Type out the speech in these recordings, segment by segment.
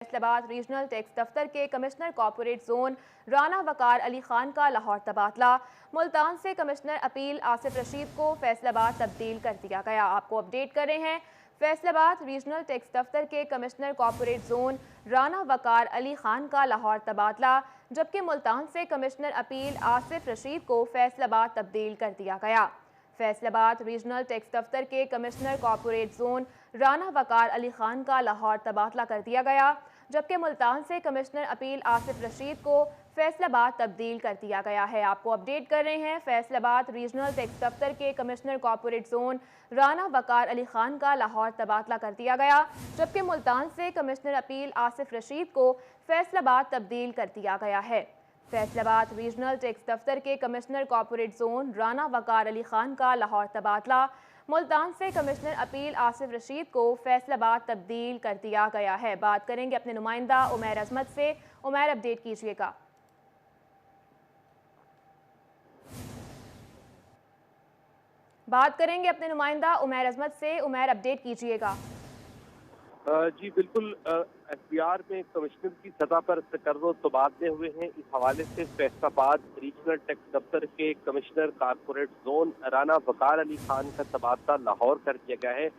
Faisalabad regional tax दफ्तर के commissioner corporate zone Rana वकार अली खान का लाहौर तबादला। मुल्तान से कमिश्नर अपील आसिफ रशीद को फैसलाबाद तब्दील कर दिया गया। आपको अपडेट कर रहे हैं। फैसलाबाद रीजनल टैक्स दफ्तर के कमिश्नर कॉर्पोरेट जोन राना वकार अली खान का लाहौर तबादला, जबकि मुल्तान से कमिश्नर अपील आसिफ रशीद को फैसलाबाद तब्दील कर दिया गया। फैसलाबाद रीजनल टैक्स दफ्तर के कमिश्नर कॉर्पोरेट जोन राना वकार अली खान का लाहौर तबादला कर दिया गया, जबकि मुल्तान से कमिश्नर अपील आसिफ रशीद को फैसलाबाद तब्दील कर दिया गया है। आपको अपडेट कर रहे हैं। फैसलाबाद रीजनल टैक्स दफ्तर के कमिश्नर कॉर्पोरेट जोन राना वकार अली खान का लाहौर तबादला कर दिया गया, जबकि मुल्तान से कमिश्नर अपील आसिफ रशीद को फैसलाबाद तब्दील कर दिया गया है। फैसलाबाद रीजनल टैक्स दफ्तर के कमिश्नर कॉर्पोरेट जोन राना वकार अली खान का लाहौर तबादला, मुल्तान से कमिश्नर अपील आसिफ रशीद को फैसलाबाद तब्दील कर दिया गया है। बात करेंगे अपने नुमाइंदा उमैर अजमत से। उमैर, अपडेट कीजिएगा। बात करेंगे अपने नुमाइंदा उमैर अजमत से। उमैर, अपडेट कीजिएगा। जी बिल्कुल, एफबीआर में कमिश्नर की सतह पर तकर्रुर तबादले हुए हैं। इस हवाले से फैसलाबाद रीजनल टैक्स दफ्तर के कमिश्नर कॉर्पोरेट जोन राना वकार अली खान का तबादला लाहौर कर दिया गया है,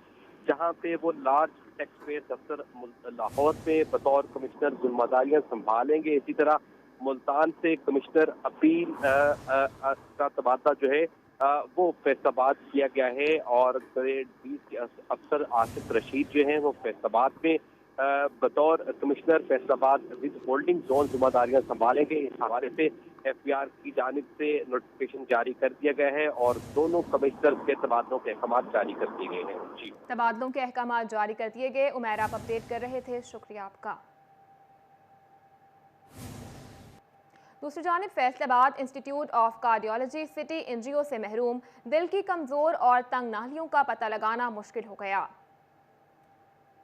जहां पे वो लार्ज टैक्स पेयर दफ्तर लाहौर में बतौर कमिश्नर जिम्मेदारियां संभालेंगे। इसी तरह मुल्तान से कमिश्नर अपील का तबादला जो है वो फैसलाबाद किया गया है, और ग्रेड 20 के अफसर आसिफ रशीद जो हैं वो फैसलाबाद में बतौर commissioner Faisalabad with holding zone जिम्मेदारियां संभालेंगे। इस हवाले से एफबीआर की जानिब से नोटिफिकेशन जारी कर दिया गया है और दोनों कमिश्नर के तबादलों के अहकाम जारी कर दिए गए हैं। जी, तबादलों के अहकाम जारी कर दिए गए। उमैर, आप अपडेट कर रहे थे, शुक्रिया आपका। दूसरी जानिब Faisalabad institute of cardiology city NGO से महरूम। दिल की कमजोर और तंग नालियों का पता लगाना मुश्किल हो गया।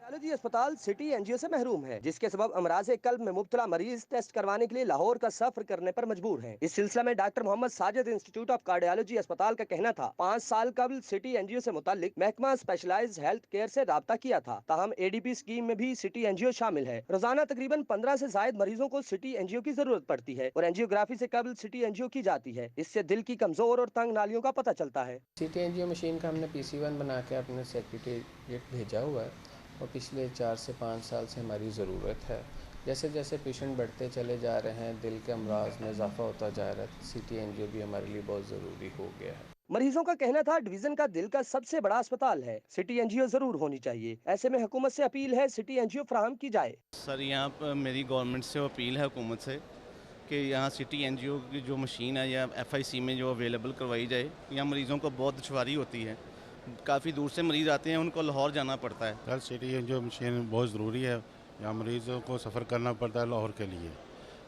कार्डियोलॉजी अस्पताल सिटी एनजीओ से महरूम है, जिसके सबब अमराज कल्ब में मुब्तला मरीज टेस्ट करवाने के लिए लाहौर का सफर करने पर मजबूर हैं। इस सिलसिला में doctor Mohammad Sajid institute of cardiology अस्पताल का कहना था, 5 साल कबल सिटी एनजीओ से मुतालिक महकमा स्पेशलाइज्ड हेल्थ केयर से राब्ता किया था, ताहम एडीपी स्कीम में भी सिटी एनजीओ शामिल है। रोजाना तकरीबन 15 से जायद मरीजों को सिटी एनजीओ की जरूरत पड़ती है और एनजियोग्राफी से कबल सिटी एनजीओ की जाती है। इससे दिल की कमजोर और तंग नालियों का पता चलता है। सिटी एनजीओ मशीन का हमने PC1 बना के अपने सेक्रेटेरिएट भेजा हुआ है और पिछले 4 से 5 साल से हमारी ज़रूरत है। जैसे जैसे पेशेंट बढ़ते चले जा रहे हैं, दिल के अमराज में इजाफा होता जा रहा है, सिटी एनजीओ भी हमारे लिए बहुत ज़रूरी हो गया है। मरीजों का कहना था, डिवीजन का दिल का सबसे बड़ा अस्पताल है, सिटी एनजीओ जरूर होनी चाहिए। ऐसे में हुकूमत से अपील है सिटी एनजीओ फराहम की जाए। सर, यहाँ पर मेरी गवर्नमेंट से अपील है हुकूमत से कि यहाँ सिटी एनजीओ की जो मशीन है या FIC में जो अवेलेबल करवाई जाए। यहाँ मरीज़ों को बहुत दुश्वारी होती है, काफ़ी दूर से मरीज़ आते हैं, उनको लाहौर जाना पड़ता है। सर, सिटी एनजीओ मशीन बहुत ज़रूरी है, यहाँ मरीज़ों को सफ़र करना पड़ता है लाहौर के लिए,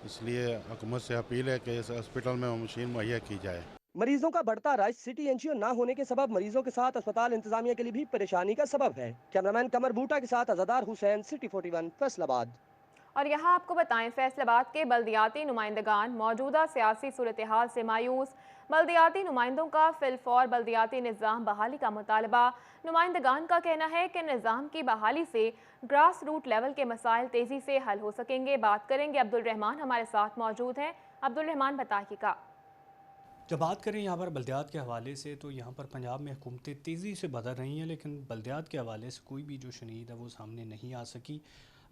इसलिए हुकूमत से अपील है कि इस हॉस्पिटल में वो मशीन मुहैया की जाए। मरीजों का बढ़ता रश सिटी एनजीओ ना होने के सबब मरीजों के साथ अस्पताल इंतजामिया के लिए भी परेशानी का सबब है। कैमरामैन कमर बूटा के साथ अज़ादार हुसैन, सिटी 41 फैसलाबाद। और यहाँ आपको बताएं, फैसलाबाद के बल्दियाती नुमाइंदगान मौजूदा सियासी सूरत हाल से मायूस। बल्दियाती नुमाइंदों का फिलफौर बल्दियाती निज़ाम बहाली का मुतालबा। नुमाइंदगान का कहना है कि निज़ाम की बहाली से ग्रास रूट लेवल के मसाइल तेज़ी से हल हो सकेंगे। बात करेंगे, अब्दुल रहमान हमारे साथ मौजूद हैं। अब्दुल रहमान, बताइएगा। जब बात करें यहाँ पर बल्दियात के हवाले से, तो यहाँ पर पंजाब में हुकूमतें तेज़ी से बदल रही हैं, लेकिन बल्दियात के हवाले से कोई भी जो शनीद है वो सामने नहीं आ सकी।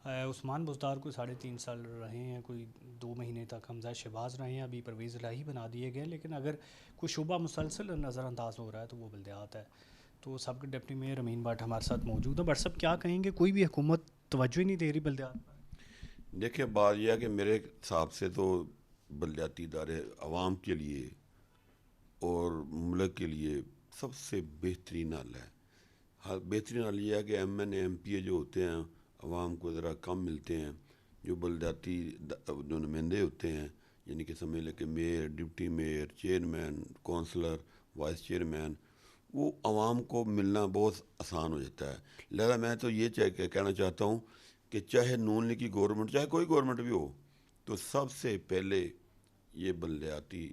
उस्मान बुज़दार को 3.5 साल रहे हैं, कोई 2 महीने तक हमजा शहबाज रहे हैं, अभी परवेज़ इलाही बना दिए गए, लेकिन अगर कोई शुबा मुसलसल नज़रअंदाज हो रहा है तो वो बल्दियात है। तो सबके डिप्टी मेयर अमीन भट्ट हमारे साथ मौजूद है। बट सब क्या कहेंगे, कोई भी हुकूमत तवज्जो ही नहीं दे रही बल्दियात पर? देखिए, बात यह है कि मेरे हिसाब से तो बल्दियाती इदारे आवाम के लिए और मुल्क के लिए सबसे बेहतरीन हल है। हाँ, बेहतरीन हल यह है कि MNA MPA जो होते हैं आवाम को ज़रा कम मिलते हैं। जो बल्दियाती जो नुमाइंदे होते हैं, यानी कि समझ लें कि mayor, deputy mayor, chairman, councillor, vice chairman, वो आवाम को मिलना बहुत आसान हो जाता है। लिहाजा मैं तो ये कहना चाहता हूँ कि चाहे नून लीग की गवर्नमेंट, चाहे कोई गवर्नमेंट भी हो, तो सबसे पहले ये बल्दियाती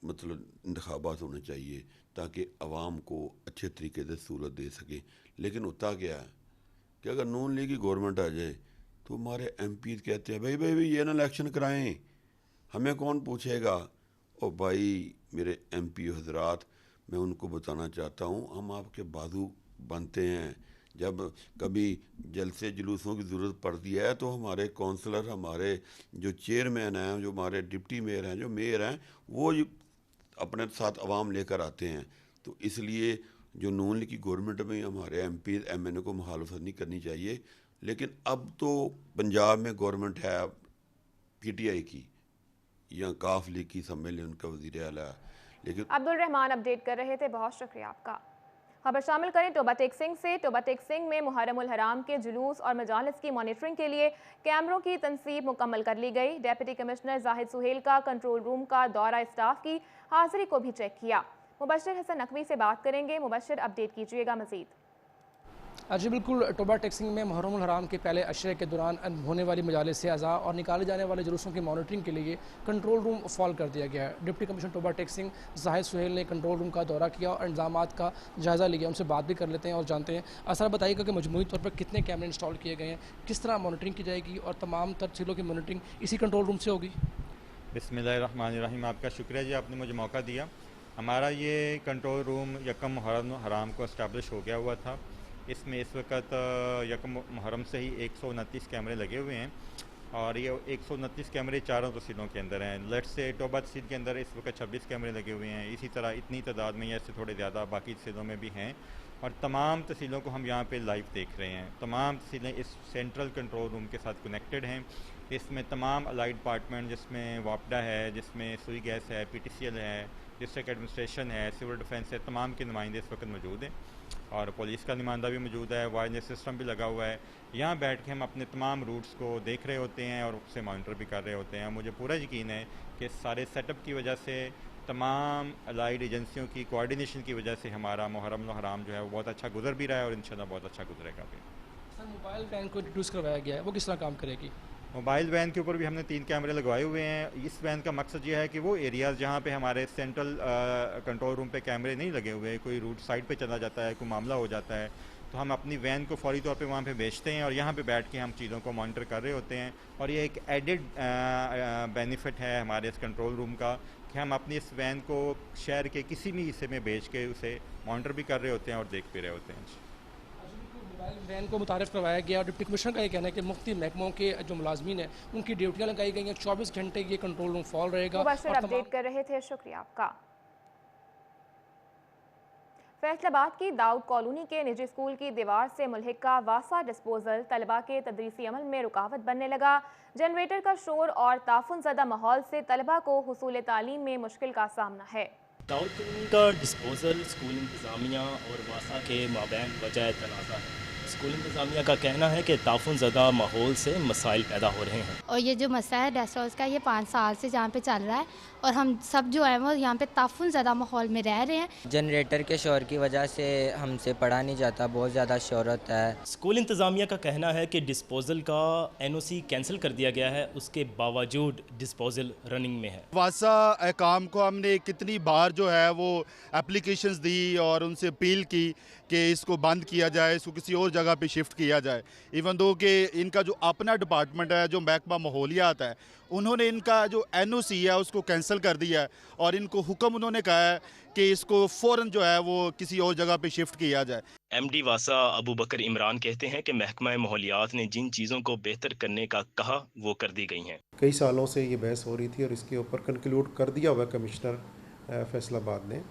मतलब इंतखाबात होने चाहिए ताकि आवाम को अच्छे तरीके से सहूलत दे सके। लेकिन होता क्या है कि अगर नून लीग की गवर्नमेंट आ जाए तो हमारे MP कहते हैं भाई ये ना इलेक्शन कराएं, हमें कौन पूछेगा। ओ भाई मेरे MP हजरात, मैं उनको बताना चाहता हूँ, हम आपके बाजू बनते हैं। जब कभी जलसे जुलूसों की ज़रूरत पड़ती है तो हमारे काउंसलर, हमारे जो चेयरमैन हैं, जो हमारे डिप्टी मेयर हैं, जो मेयर हैं, वो अपने साथ अवाम लेकर आते हैं। तो इसलिए जो नून लीग की गवर्नमेंट में हमारे MP MNA को मुखालफत नहीं करनी चाहिए। लेकिन अब तो पंजाब में गवर्नमेंट है PTI की या काफ लीग की, सम्मेलन उनका वज़ीर आला है। लेकिन अब्दुल रहमान अपडेट कर रहे थे, बहुत शुक्रिया आपका। खबर शामिल करें टोबा टेक सिंह से। टोबा टेक सिंह में मुहर्रम उल हराम के जुलूस और मजालिस की मॉनिटरिंग के लिए कैमरों की तनसीब मुकम्मल कर ली गई। डिप्टी कमिश्नर जाहिद सुहेल का कंट्रोल रूम का दौरा स्टाफ की हाजिरी को भी चेक किया। मुबशर हसन नकवी से बात करेंगे। मुबशर, अपडेट कीजिएगा मजीद। जी बिल्कुल, टोबा टेक सिंह में मुहर्रम उल हराम के पहले अशरे के दौरान होने वाली मजालिस से अज़ा और निकाले जाने वाले जुलूसों की मॉनिटरिंग के लिए कंट्रोल रूम फॉल कर दिया गया है। डिप्टी कमिश्नर टोबा टेक सिंह जाहिद सुहेल ने कंट्रोल रूम का दौरा किया और इंतजामात का जायज़ा लिया। उनसे बात भी कर लेते हैं और जानते हैं। असर बताइएगा कि मजमूई तौर पर कितने कैमरे इंस्टॉल किए गए हैं, किस तरह मॉनिटरिंग की जाएगी और तमाम तफसीलों की मॉनिटरिंग इसी कंट्रोल रूम से होगी। बिस्मिल्लाहिर्रहमानिर्रहीम, आपका शुक्रिया जी, आपने मुझे मौका दिया। हमारा ये कंट्रोल रूम यकम मुहर्रम हराम को इस्टेब्लिश हो गया हुआ था। इसमें इस वक्त यकम मुहर्रम से ही 129 कैमरे लगे हुए हैं और ये 129 कैमरे चारों तहसीलों के अंदर हैं। लेट्स से टोबा तहसील के अंदर इस वक्त 26 कैमरे लगे हुए हैं। इसी तरह इतनी तादाद में या इससे थोड़े ज़्यादा बाकी तहसीलों में भी हैं और तमाम तहसीलों को हम यहाँ पे लाइव देख रहे हैं। तमाम तहसीलें इस सेंट्रल कंट्रोल रूम के साथ कनेक्टेड हैं। इसमें तमाम अलाइड डिपार्टमेंट, जिसमें वापडा है, जिसमें सुई गैस है, PTCL है, डिस्ट्रिक्ट एडमिनिस्ट्रेशन है, सिविल डिफेंस है, तमाम के नुमाइंदे इस वक्त मौजूद हैं और पुलिस का नुमाइंदा भी मौजूद है। वायरलेस सिस्टम भी लगा हुआ है। यहाँ बैठ के हम अपने तमाम रूट्स को देख रहे होते हैं और उससे मॉनिटर भी कर रहे होते हैं। मुझे पूरा यकीन है कि सारे सेटअप की वजह से, तमाम अलाइड एजेंसियों की कोऑर्डिनेशन की वजह से हमारा मुहर्रम हराम जो है वो बहुत अच्छा गुजर भी रहा है और इंशाल्लाह बहुत अच्छा गुजरेगा भी। सर, मोबाइल वैन को इंट्रोड्यूस करवाया गया है, वो किस तरह काम करेगी? मोबाइल वैन के ऊपर भी हमने 3 कैमरे लगवाए हुए हैं। इस वैन का मकसद ये है कि वो एरियाज़ जहाँ पे हमारे सेंट्रल कंट्रोल रूम पे कैमरे नहीं लगे हुए, कोई रूट साइड पे चला जाता है, कोई मामला हो जाता है, तो हम अपनी वैन को फौरी तौर पे वहाँ पे भेजते हैं और यहाँ पे बैठ के हम चीज़ों को मॉनिटर कर रहे होते हैं। और ये एक एडिड बेनिफिट है हमारे इस कंट्रोल रूम का कि हम अपनी इस वैन को शहर के किसी भी हिस्से में भेज के उसे मॉनिटर भी कर रहे होते हैं और देख भी रहे होते हैं। मोबाइल वैन को मुतारिफ करवाया गया और डिप्टी कमिश्नर का ये कहना है कि मुख्तलिफ महकमों के जो मुलाजमीन हैं उनकी ड्यूटियाँ लगाई गई हैं। 24 घंटे ये कंट्रोल रूम फॉल रहेगा। मुबशर अपडेट कर रहे थे, शुक्रिया आपका। फैसलाबाद की दाऊद कॉलोनी के निजी स्कूल की दीवार से मुल्हिका वासा डिस्पोजल तलबा के तदरीसी अमल में रुकावट बनने लगा। जनरेटर का शोर और ताफुन ज़दा माहौल से तलबा को हुसूल तालीम में मुश्किल का सामना है। दाऊद कॉलोनी का डिस्पोजल स्कूल इंतज़ामिया और वासा के माबैन वजह तनाज़ा है। स्कूल इंतज़ामिया का कहना है कि ताफुन ज़दा माहौल से मसाइल पैदा हो रहे हैं और ये जो मसला है डेस्टॉल्स का, ये 5 साल से जहाँ पे चल रहा है और हम सब जो है वो यहाँ पे ताफुन ज़्यादा माहौल में रह रहे हैं। जनरेटर के शोर की वजह से हमसे पढ़ा नहीं जाता, बहुत ज़्यादा शोर होता है। स्कूल इंतज़ामिया का कहना है कि डिस्पोजल का NOC कैंसिल कर दिया गया है, उसके बावजूद डिस्पोजल रनिंग में है। वासा काम को हमने कितनी बार जो है वो एप्लीकेशंस दी और उनसे अपील की कि इसको बंद किया जाए, इसको किसी और जगह पे शिफ्ट किया जाए। इवन दो कि इनका जो अपना डिपार्टमेंट है, जो महकमा माहौलियात है, उन्होंने इनका जो NOC है उसको कैंसिल कर दिया है और इनको हुक्म उन्होंने कहा है कि इसको फ़ौरन जो है वो किसी और जगह पे शिफ्ट किया जाए। MD वासा अबू बकर इमरान कहते हैं कि महकमा माहौलियात ने जिन चीज़ों को बेहतर करने का कहा वो कर दी गई हैं। कई सालों से ये बहस हो रही थी और इसके ऊपर कंक्लूड कर दिया हुआ कमिश्नर फैसलाबाद ने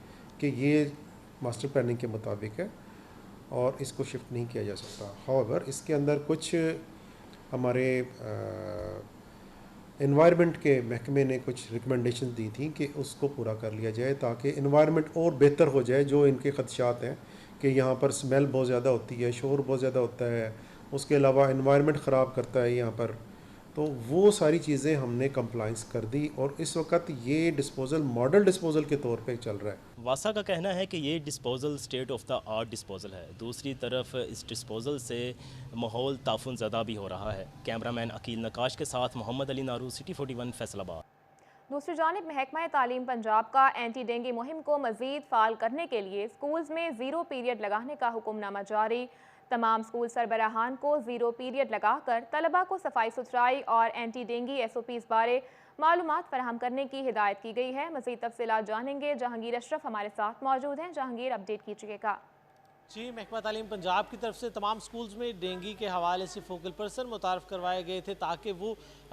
कि ये मास्टर प्लानिंग के मुताबिक है और इसको शिफ्ट नहीं किया जा सकता। हाउएवर इसके अंदर कुछ हमारे एनवायरनमेंट के महकमे ने कुछ रिकमेंडेशन दी थी कि उसको पूरा कर लिया जाए ताकि एनवायरनमेंट और बेहतर हो जाए। जो इनके खदशात हैं कि यहाँ पर स्मेल बहुत ज़्यादा होती है, शोर बहुत ज़्यादा होता है, उसके अलावा एनवायरनमेंट ख़राब करता है यहाँ पर, तो वो सारी चीज़ें हमने कंप्लाइंस कर दी और इस वक्त ये डिस्पोजल मॉडल डिस्पोजल के तौर पे चल रहा है। वासा का कहना है कि ये disposal state of the art disposal है। दूसरी तरफ इस डिस्पोजल से माहौल ताफुन ज़दा भी हो रहा है। कैमरामैन अकील नकाश के साथ मोहम्मद अली नारू, सिटी 41 फैसलाबाद। दूसरी जानिब महकमा तालीम पंजाब का एंटी डेंगू मुहिम को मज़ीद फ़ाल करने के लिए स्कूल्स में ज़ीरो पीरियड लगाने का हुक्मनामा जारी। तमाम स्कूल सरबराहान को ज़ीरो पीरियड लगाकर तलबा को सफाई सुथराई और एंटी डेंगी SOPs बारे मालूमात फराहम करने की हिदायत की गई है। मज़ीद तफसीलात जानेंगे, जहांगीर अशरफ हमारे साथ मौजूद हैं। जहांगीर, अपडेट कीजिएगा। जी, महकमा तालीम पंजाब की तरफ से तमाम स्कूल्स में डेंगी के हवाले से फोकल पर्सन मुतारफ़ करवाए गए थे ताकि वो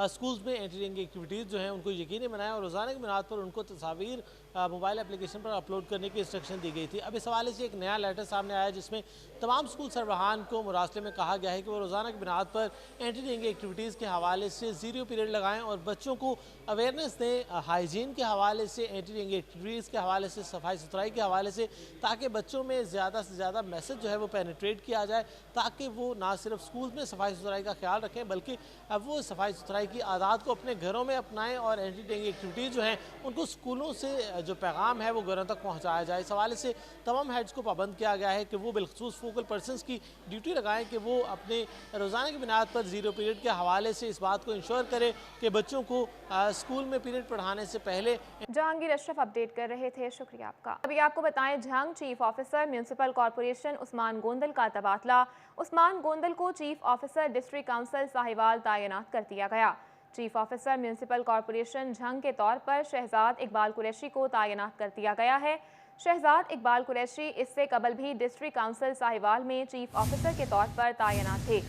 स्कूल्स में एंटी डेंगी एक्टिविटीज़ जो हैं उनको यकीनी बनाएं और रोज़ाना की बुनियाद पर उनको तस्वीर मोबाइल एप्लीकेशन पर अपलोड करने की इंस्ट्रक्शन दी गई थी। अब इस हवाले से एक नया लेटर सामने आया जिसमें तमाम स्कूल सरबराहान को मुरासले में कहा गया है कि वो रोज़ाना की बुनियाद पर एंटी डेंगी एक्टिविटीज़ के हवाले से ज़ीरो पीरियड लगाएँ और बच्चों को अवेयरनेस दें हाइजीन के हवाले से, एंटी डेंगी एक्टिविटीज़ के हवाले से, सफाई सुथराई के हवाले से, ताकि बच्चों में ज़्यादा से ज़्यादा मैसेज जो है वो पेनिट्रेट किया जाए ताकि वो ना सिर्फ स्कूल में सफाई सुथराई का ख्याल रखें बल्कि अब वो सफाई सुथराई की आदत को अपने घरों में अपनाएं और एंटी डेंगी एक्टिविटीज़ जो हैं उनको स्कूलों से जो पैगाम है वो घरों तक पहुंचाया जाए। इस हवाले से तमाम हेड्स को पाबंद किया गया है कि वो बिलखसूस फोकल पर्सनस की ड्यूटी लगाएं कि वो अपने रोज़ाना की बुनियाद पर ज़ीरो पीरियड के हवाले से इस बात को इंश्योर करें कि बच्चों को स्कूल में पीरियड पढ़ाने से पहले। जहांगीर अशरफ अपडेट कर रहे थे, शुक्रिया आपका। अभी आपको बताएं, Jhang chief officer municipal corporation Usman Gondal का तबादला। उस्मान गोंदल को chief officer district council Sahiwal तैनात कर दिया गया। Chief officer municipal corporation Jhang के तौर पर शहजाद इकबाल कुरैशी को तैनात कर दिया गया है। शहजाद इकबाल कुरैशी इससे कबल भी डिस्ट्रिक्ट काउंसिल साहिवाल में चीफ ऑफिसर के तौर पर तैनात थे।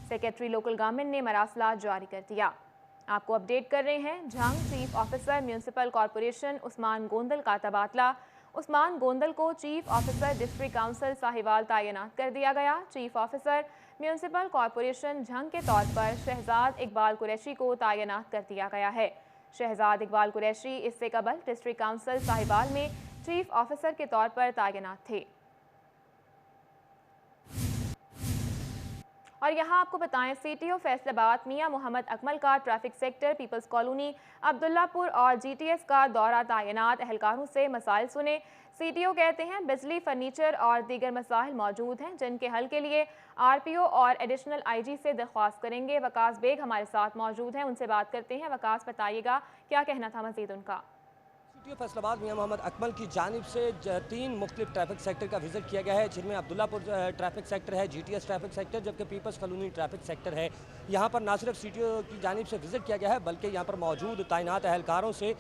सेक्रेटरी लोकल गवर्नमेंट ने मरासला जारी कर दिया। आपको अपडेट कर रहे हैं, Jhang chief officer municipal corporation Usman Gondal का तबादला। उस्मान गोंदल को chief officer district council Sahiwal तैनात कर दिया गया। Chief officer municipal corporation Jhang के तौर पर शहजाद इकबाल कुरैशी को तैनात कर दिया गया है। शहजाद इकबाल कुरैशी इससे कबल डिस्ट्रिक्ट काउंसिल साहिवाल में चीफ ऑफिसर के तौर पर तैनात थे। और यहाँ आपको बताएं, CTO फैसलाबाद मियां मोहम्मद अकमल का traffic sector peoples colony Abdullahpur और GTS का दौरा तैनात अहलकारों से मसाइल सुने। CTO कहते हैं बिजली, फर्नीचर और दीगर मसाइल मौजूद हैं जिनके हल के लिए RPO और एडिशनल IG से दरख्वास्त करेंगे। वकास बेग हमारे साथ मौजूद हैं, उनसे बात करते हैं। वकास, बताइएगा क्या कहना था मजीद उनका। CTO फैसलाबाद मियां मोहम्मद अकमल की जानिब से 3 मुख्तलिफ ट्रैफिक सेक्टर का विजिट किया गया है, जिनमें अब्दुल्लापुर ट्रैफिक सेक्टर है, GTS ट्रैफिक सेक्टर, जबकि पीपल्स कॉलोनी ट्रैफिक सेक्टर है। यहाँ पर ना सिर्फ CTO की जानिब से विजिट किया गया है बल्कि यहाँ पर मौजूद तैनात अहलकारों से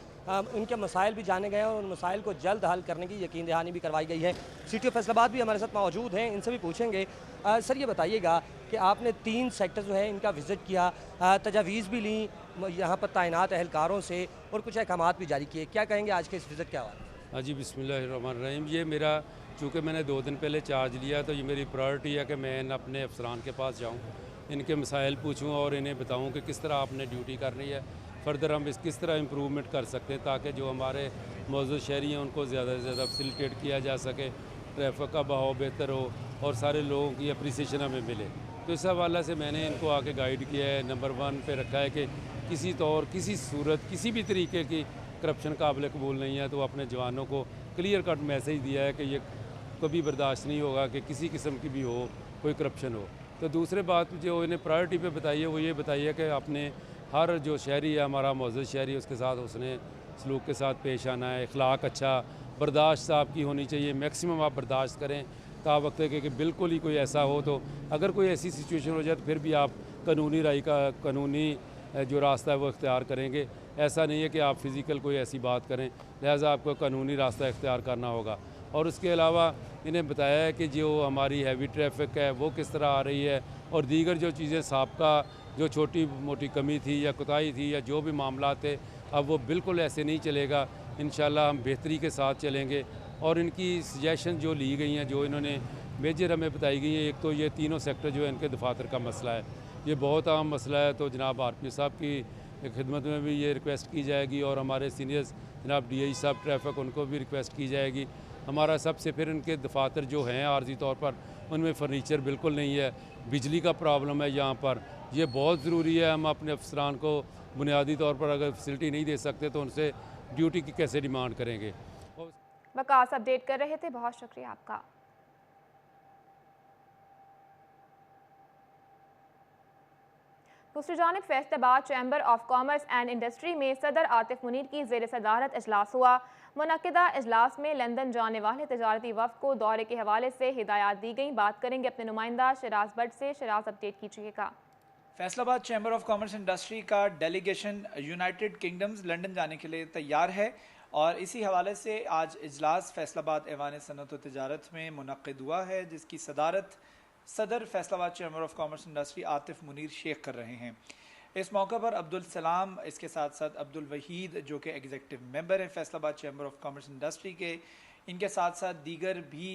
उनके मसाइल भी जाने गए हैं और उन मसाइल को जल्द हल करने की यकीन दहानी भी करवाई गई है। CTO फैसलाबाद भी हमारे साथ मौजूद हैं, इनसे भी पूछेंगे। सर, ये बताइएगा कि आपने 3 सेक्टर जो है इनका विजिट किया, तजावीज़ भी ली यहाँ पर तैनात अहलकारों से और कुछ अहकामात भी जारी किए, क्या कहेंगे आज के इस विजिट के हवाले? हाँ जी, बिस्मिल्लाहिर्रहमानिर्रहीम। ये मेरा, चूँकि मैंने 2 दिन पहले चार्ज लिया तो ये मेरी प्रायोरिटी है कि मैं अपने अफसरान के पास जाऊँ, इनके मसाइल पूछूँ और इन्हें बताऊँ कि किस तरह आपने ड्यूटी करनी है, फर्दर हम किस तरह इम्प्रूवमेंट कर सकते हैं ताकि जो हमारे मौजूद शहरी हैं उनको ज़्यादा से ज़्यादा फैसिलिटेट किया जा सके, ट्रैफिक का बहाव बेहतर हो और सारे लोगों की अप्रिसिएशन हमें मिले। तो इस हवाले से मैंने इनको आके गाइड किया है। नंबर 1 पे रखा है कि किसी तौर, किसी सूरत, किसी भी तरीके की करप्शन काबिल कबूल नहीं है। तो अपने जवानों को क्लियर कट मैसेज दिया है कि ये कभी बर्दाश्त नहीं होगा कि किसी किस्म की भी हो कोई करप्शन हो। तो दूसरे बात जो इन्हें प्रायोरिटी पे बताई है वो ये बताई है कि आपने हर जो शहरी है, हमारा मौजूद शहरी, उसके साथ उसने सलूक के साथ पेश आना है, अखलाक अच्छा, बर्दाश्त आपकी होनी चाहिए, मैक्सिमम आप बर्दाश्त करें ता वक्त है कि बिल्कुल ही कोई ऐसा हो तो अगर कोई ऐसी सिचुएशन हो जाए तो फिर भी आप कानूनी जो रास्ता है वो इख्तियार करेंगे। ऐसा नहीं है कि आप फिज़िकल कोई ऐसी बात करें, लिहाजा आपको कानूनी रास्ता इख्तियार करना होगा। और उसके अलावा इन्हें बताया है कि जो हमारी हैवी ट्रैफिक है वो किस तरह आ रही है और दीगर जो चीज़ें साबका जो छोटी मोटी कमी थी या कोताही थी या जो भी मामला थे, अब वो बिल्कुल ऐसे नहीं चलेगा। इंशाल्लाह हम बेहतरी के साथ चलेंगे। और इनकी सजेशन जो ली गई हैं, जो इन्होंने मेजर हमें बताई गई हैं, एक तो ये तीनों सेक्टर जो है इनके दफातर का मसला है, ये बहुत अहम मसला है। तो जनाब RPO साहब की खिदमत में भी ये रिक्वेस्ट की जाएगी और हमारे सीनियर्स जनाब DI साहब ट्रैफिक, उनको भी रिक्वेस्ट की जाएगी। हमारा सबसे फिर इनके दफातर जो हैं आर्जी तौर पर उनमें फर्नीचर बिल्कुल नहीं है, बिजली का प्रॉब्लम है यहाँ पर, ये बहुत ज़रूरी है। हम अपने अफसरान को बुनियादी तौर पर अगर फैसिलिटी नहीं दे सकते तो उनसे ड्यूटी की कैसे डिमांड करेंगे। वकास अपडेट कर रहे थे, बहुत शुक्रिया आपका। दूसरी जानिब Faisalabad chamber of commerce and industry में सदर आतिफ मुनीर की ज़ेर सदारत इजलास हुआ। मुनक्किदा इजलास में लंदन जाने वाले तजारती वफ़द को दौरे के हवाले से हिदायत दी गई। बात करेंगे अपने नुमाइंदा शराज भट्ट से। शराज, अपडेट कीजिएगा। Faisalabad chamber of commerce industry का डेलीगेशन यूनाइटेड किंगडम्स लंदन जाने के लिए तैयार है और इसी हवाले से आज इजलास फैसलाबाद ऐवान सनअत व तिजारत में मुनक्किद हुआ है, जिसकी सदारत सदर Faisalabad chamber of commerce industry Atif Munir Sheikh कर रहे हैं। इस मौके पर अब्दुल सलाम, इसके साथ साथ अब्दुल वहीद जो कि एग्जीक्यूटिव मेंबर हैं Faisalabad chamber of commerce industry के, इनके साथ साथ दीगर भी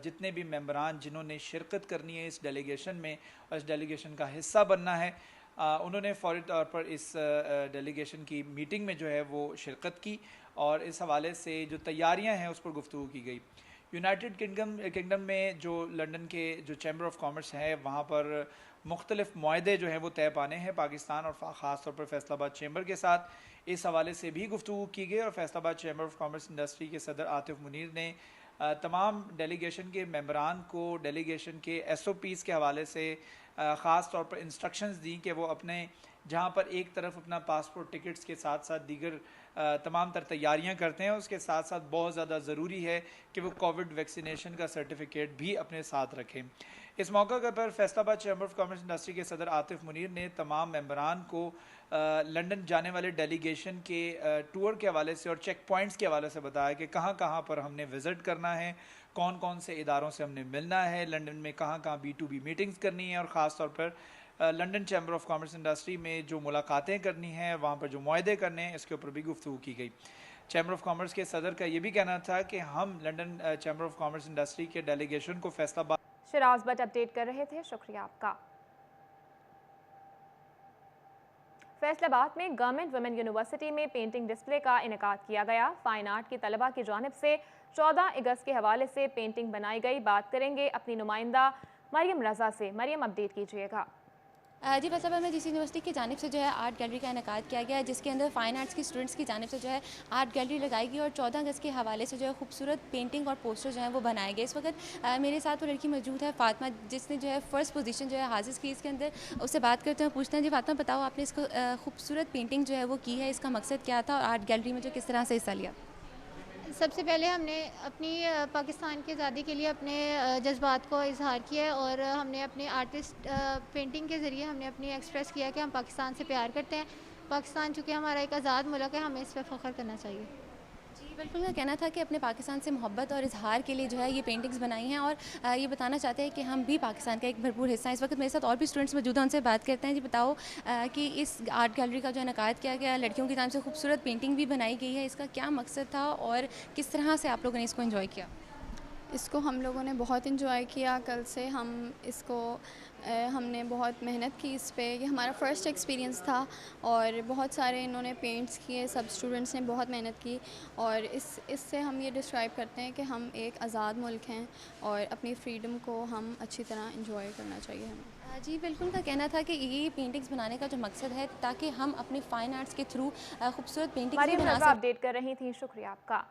जितने भी मेंबरान जिन्होंने शिरकत करनी है इस डेलीगेशन में और इस डेलीगेशन का हिस्सा बनना है, उन्होंने फौरी तौर पर इस डेलीगेशन की मीटिंग में जो है वो शिरकत की और इस हवाले से जो तैयारियां हैं उस पर गुफ्तगू की गई। यूनाइटेड किंगडम में जो लंदन के जो चैम्बर ऑफ कॉमर्स है वहाँ पर मुख्तलिफ मुआहदे जो हैं वो तय पाने हैं पाकिस्तान और ख़ास तौर पर फैसलाबाद चैम्बर के साथ। इस हवाले से भी गुफ्तगू की गई और Faisalabad chamber of commerce industry के सदर आतिफ मुनीर ने तमाम डेलीगेशन के मेंबरान को डेलीगेशन के SOPs के हवाले से ख़ास तौर पर इंस्ट्रक्शंस दी कि वो अपने जहाँ पर एक तरफ अपना पासपोर्ट टिकट्स के साथ साथ दीगर तमाम तर तैयारियाँ करते हैं, उसके साथ साथ बहुत ज़्यादा ज़रूरी है कि वो कोविड वैक्सीनेशन का सर्टिफिकेट भी अपने साथ रखें। इस मौके पर Faisalabad chamber of commerce industry के सदर आतिफ मुनीर ने तमाम मेंबरान को लंदन जाने वाले डेलीगेशन के टूर के हवाले से और चेक पॉइंट्स के हवाले से बताया कि कहाँ कहाँ पर हमने विज़िट करना है, कौन कौन से इदारों से हमने मिलना है, लंदन में कहाँ कहाँ B2B मीटिंग्स करनी है और ख़ास तौर पर London chamber of commerce industry में जो मुलाकातें करनी हैं, वहाँ पर जो मुआहदे करने हैं, इसके ऊपर भी गुफ्तगू की गई। चैम्बर ऑफ कॉमर्स के सदर का ये भी कहना था कि हम London chamber of commerce industry के डेलीगेशन को फैसलाबाद। शराज भट्ट अपडेट कर रहे थे, शुक्रिया आपका। फैसलाबाद में गवर्नमेंट वुमेन यूनिवर्सिटी में पेंटिंग डिस्प्ले का इनेकाद किया गया। फाइन आर्ट की तलबा की जानिब से 14 अगस्त के हवाले से पेंटिंग बनाई गई। बात करेंगे अपनी नुमाइंदा मरियम रज़ा से। मरियम, अपडेट कीजिएगा। जी, फैसलाबाद में जिस यूनिवर्सिटी की जानिब से जो है आर्ट गैलरी का इनेकाद किया गया है, जिसके अंदर फ़ाइन आर्ट्स की स्टूडेंट्स की जानिब से जो है आर्ट गैलरी लगाई गई और 14 अगस्त के हवाले से जो है खूबसूरत पेंटिंग और पोस्टर जो है वो बनाए गए। इस वक्त मेरे साथ वो लड़की मौजूद है फातिमा, जिसने जो है फ़र्स्ट पोजीशन जो है हासिल की इसके अंदर। उससे बात करते हैं, पूछते हैं जी फातिमा बताओ आपने इसको खूबसूरत पेंटिंग जो है वो की है, इसका मकसद क्या था और आर्ट गैलरी में जो किस तरह से हिस्सा लिया? सबसे पहले हमने अपनी पाकिस्तान की आज़ादी के लिए अपने जज्बात को इजहार किया है और हमने अपने आर्टिस्ट पेंटिंग के ज़रिए हमने अपनी एक्सप्रेस किया कि हम पाकिस्तान से प्यार करते हैं। पाकिस्तान चूँकि हमारा एक आज़ाद मुल्क है, हमें इस पर फ़ख्र करना चाहिए। जी बिल्कुल, मेरा कहना था कि अपने पाकिस्तान से मोहब्बत और इजहार के लिए जो है ये पेंटिंग्स बनाई हैं और ये बताना चाहते हैं कि हम भी पाकिस्तान का एक भरपूर हिस्सा हैं। इस वक्त मेरे साथ और भी स्टूडेंट्स मौजूद हैं, उनसे बात करते हैं। जी बताओ कि इस आर्ट गैलरी का जो इनेकाद किया गया, लड़कियों की तरफ से खूबसूरत पेंटिंग भी बनाई गई है, इसका क्या मकसद था और किस तरह से आप लोगों ने इसको एंजॉय किया? इसको हम लोगों ने बहुत इन्जॉय किया। कल से हम इसको हमने बहुत मेहनत की इस पे, ये हमारा फ़र्स्ट एक्सपीरियंस था और बहुत सारे इन्होंने पेंट्स किए, सब स्टूडेंट्स ने बहुत मेहनत की और इससे हम ये डिस्क्राइब करते हैं कि हम एक आज़ाद मुल्क हैं और अपनी फ्रीडम को हम अच्छी तरह इंजॉय करना चाहिए हमें। जी बिल्कुल, उनका कहना था कि ये पेंटिंग्स बनाने का जो मकसद है ताकि हम अपने फ़ाइन आर्ट्स के थ्रू खूबसूरत पेंटिंग्स बना सकें। अपडेट कर रही थी, शुक्रिया आपका।